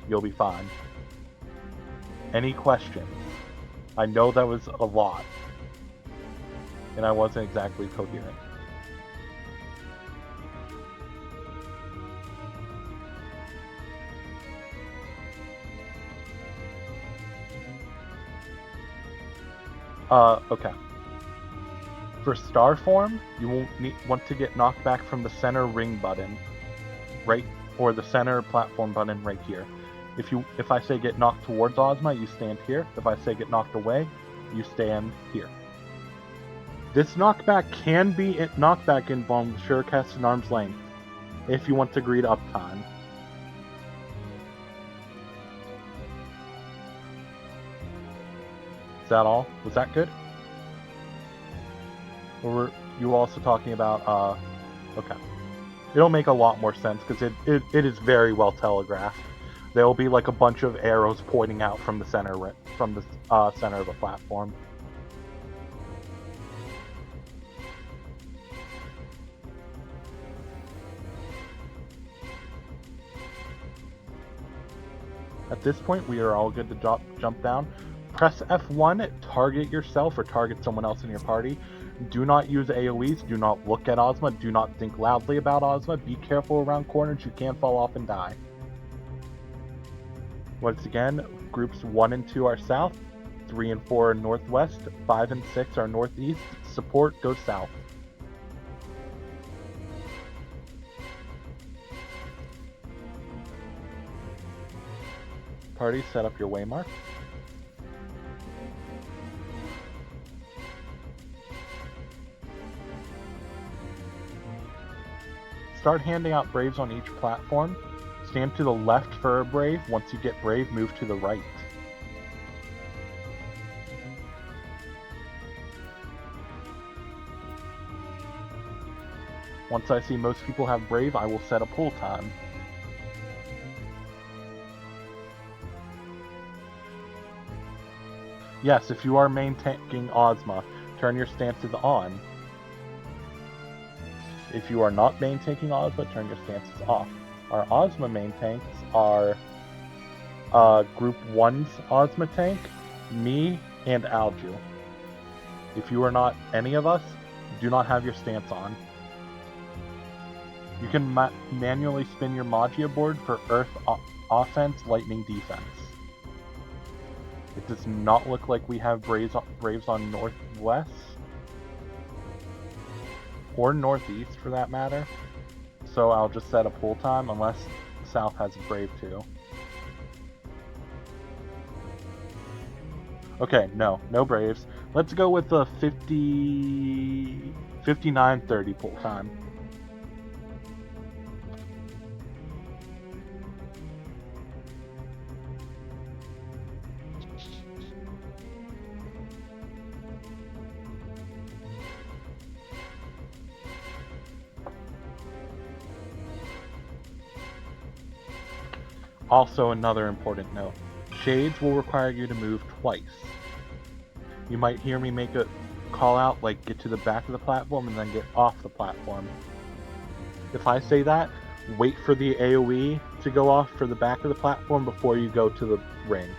You'll be fine. Any questions? I know that was a lot. And I wasn't exactly coherent. Okay. For star form, you won't want to get knocked back from the center ring button, right, or the center platform button right here. If I say get knocked towards Ozma, you stand here. If I say get knocked away, you stand here. This knockback can be knockback involved surecast and arm's length, if you want to greed uptime. Is that all? Was that good? Or were you also talking about, okay. It'll make a lot more sense, because it is very well telegraphed. There will be like a bunch of arrows pointing out from the center of the platform. At this point, we are all good to jump down. Press F1, target yourself or target someone else in your party. Do not use AoEs, do not look at Ozma, do not think loudly about Ozma, be careful around corners, you can fall off and die. Once again, groups 1 and 2 are south, 3 and 4 are northwest, 5 and 6 are northeast, support goes south. Party, set up your waymark. Start handing out Braves on each platform. Stand to the left for a Brave. Once you get Brave, move to the right. Once I see most people have Brave, I will set a pull time. Yes, if you are main tanking Ozma, turn your stances on. If you are not main tanking Ozma, turn your stances off. Our Ozma main tanks are Group 1's Ozma tank, me, and Alju. If you are not any of us, do not have your stance on. You can manually spin your Magia board for Earth offense, Lightning defense. It does not look like we have Braves on Northwest. Or Northeast, for that matter. So I'll just set a pull time, unless South has a Brave too. Okay, no Braves. Let's go with the 59-30 pull time. Also, another important note. Shades will require you to move twice. You might hear me make a call out like get to the back of the platform and then get off the platform. If I say that, wait for the AoE to go off for the back of the platform before you go to the ring.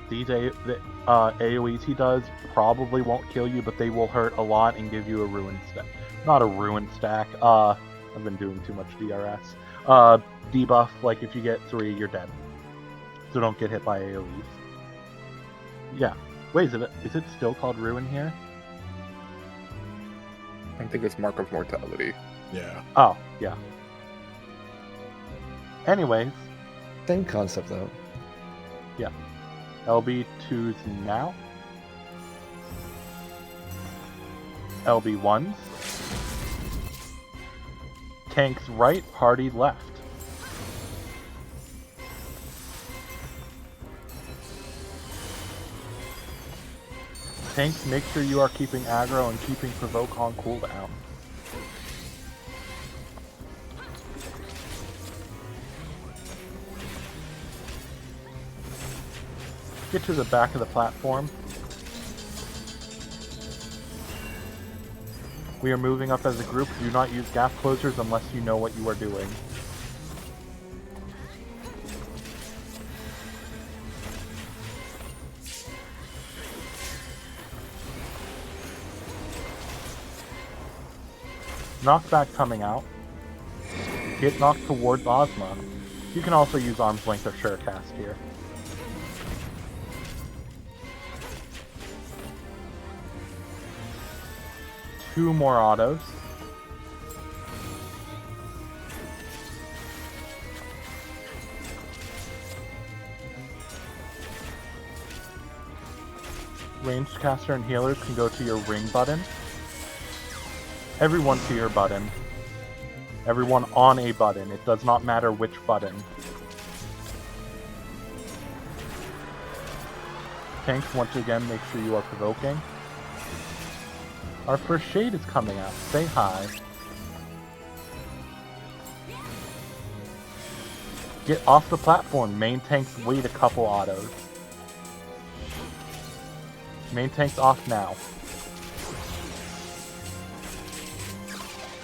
These AoEs he does probably won't kill you, but they will hurt a lot and give you a ruin stack. Not a ruin stack. I've been doing too much DRS. Debuff, like if you get 3, you're dead. So don't get hit by AoEs. Yeah. Wait, is it still called ruin here? I think it's Mark of Mortality. Yeah. Oh, yeah. Anyways. Same concept though. Yeah. LB2s now. LB1s. tanks right, party left. Tanks, make sure you are keeping aggro and keeping provoke on cooldown. Get to the back of the platform. We are moving up as a group. Do not use gap closers unless you know what you are doing. Knockback coming out. Get knocked towards Ozma. You can also use Arm's Length or Surecast here. Two more autos. Ranged caster and healers can go to your ring button. Everyone to your button. Everyone on a button. It does not matter which button. Tanks, once again, make sure you are provoking. Our first shade is coming out. Say hi. Get off the platform. Main tanks wait a couple autos. Main tank's off now.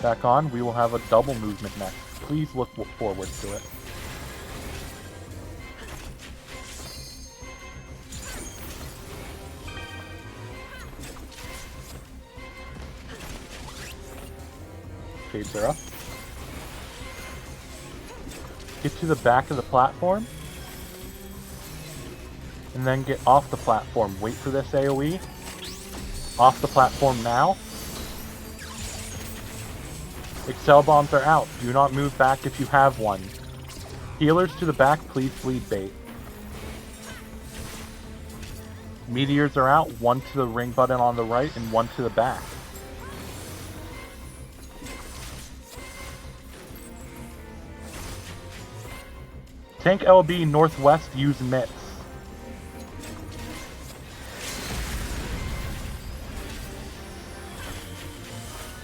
Back on. We will have a double movement next. Please look forward to it. Shades are up. Get to the back of the platform. And then get off the platform. Wait for this AoE. Off the platform now. Excel bombs are out. Do not move back if you have one. Healers to the back, please bleed bait. Meteors are out. One to the ring button on the right and one to the back. Tank LB northwest, use mitts.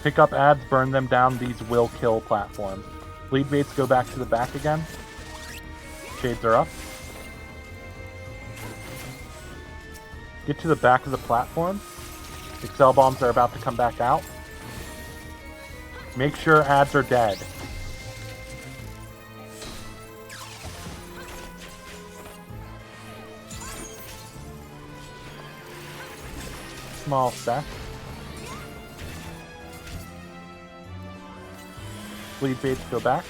Pick up ads, burn them down, these will kill platforms. Bleed baits go back to the back again. Shades are up. Get to the back of the platform. Excel bombs are about to come back out. Make sure ads are dead. Small stack. Bleed baits go back.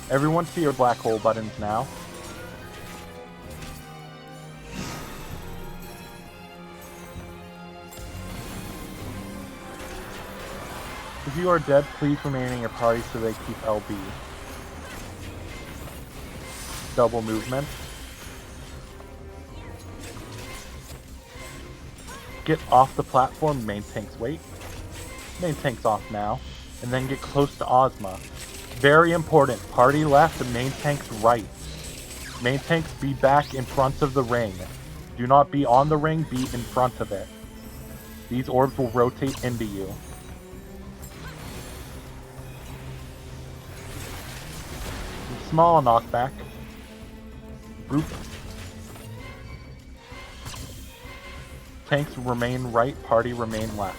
Everyone see your black hole buttons now. If you are dead, please remain in your party so they keep LB. Double movement. Get off the platform, main tanks wait. Main tank's off now. And then get close to Ozma. Very important, party left and main tank's right. Main tanks be back in front of the ring. Do not be on the ring, be in front of it. These orbs will rotate into you. Small knockback. Boop. Tanks remain right, party remain left.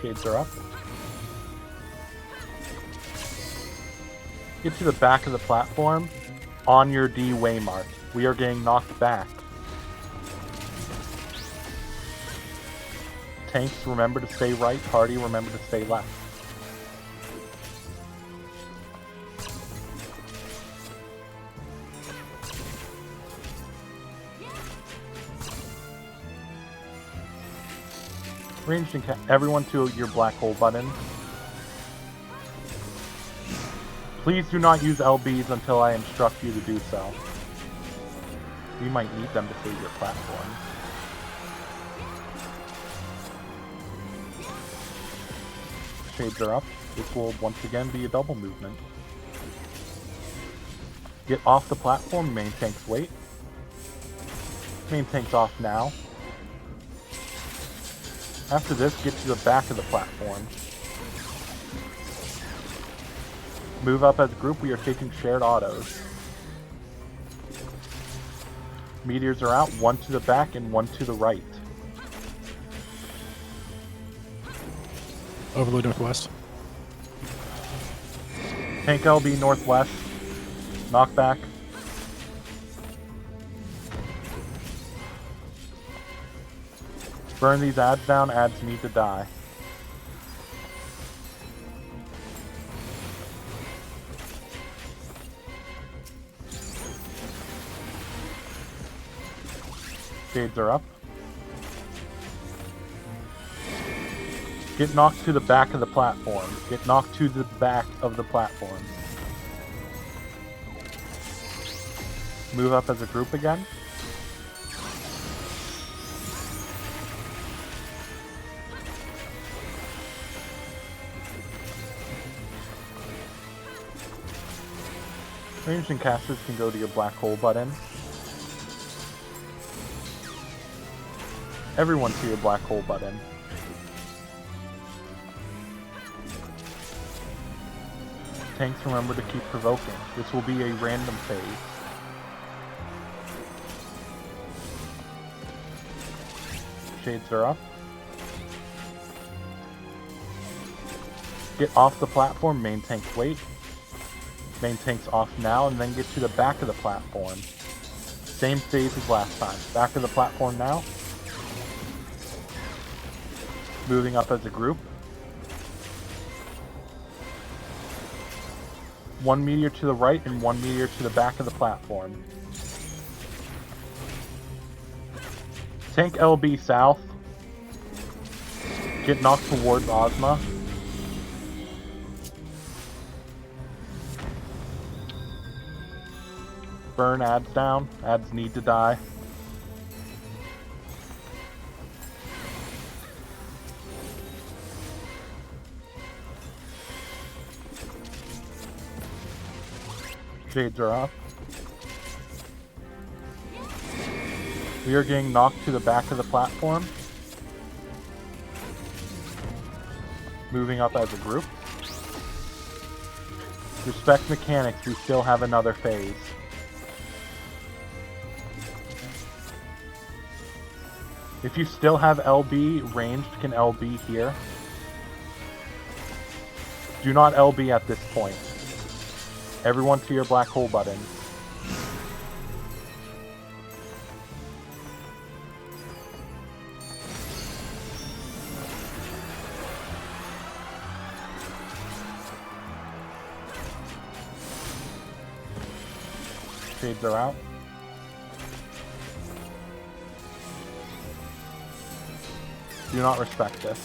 Shades are up. Get to the back of the platform on your D waymark. We are getting knocked back. Tanks, remember to stay right. Party, remember to stay left. Ranged and everyone to your black hole button. Please do not use LBs until I instruct you to do so. You might need them to save your platform. Shades are up. This will once again be a double movement. Get off the platform, main tank's wait. Main tank's off now. After this, get to the back of the platform. Move up as a group, we are taking shared autos. Meteors are out, one to the back and one to the right. Overload northwest. Tank LB northwest. Knockback. Burn these ads down, ads need to die. Shades are up. Get knocked to the back of the platform. Get knocked to the back of the platform. Move up as a group again. Ranged and casters can go to your black hole button. Everyone to your black hole button. Tanks, remember to keep provoking. This will be a random phase. Shades are up. Get off the platform, main tanks wait. Main tank's off now, and then get to the back of the platform. Same phase as last time. Back of the platform now. Moving up as a group. One meteor to the right and one meteor to the back of the platform. Tank LB south. Get knocked towards Ozma. Burn ads down. Ads need to die. Shades are up. We are getting knocked to the back of the platform. Moving up as a group. Respect mechanics, we still have another phase. If you still have LB, ranged can LB here. Do not LB at this point. Everyone to your black hole button. Shades are out. Do not respect this.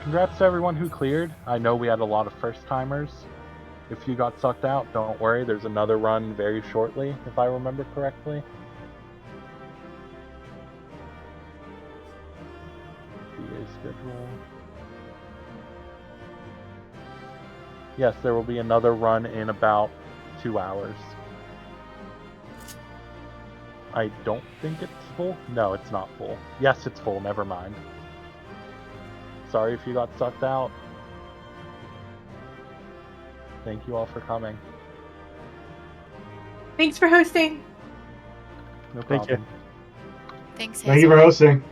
Congrats to everyone who cleared. I know we had a lot of first timers. If you got sucked out, don't worry. There's another run very shortly, if I remember correctly. PA schedule. Yes, there will be another run in about 2 hours. I don't think it's full. No, it's not full. Yes, it's full. Never mind. Sorry if you got sucked out. Thank you all for coming. Thanks for hosting. No Thank you. problem. Thanks, Thank you for Hazel. hosting.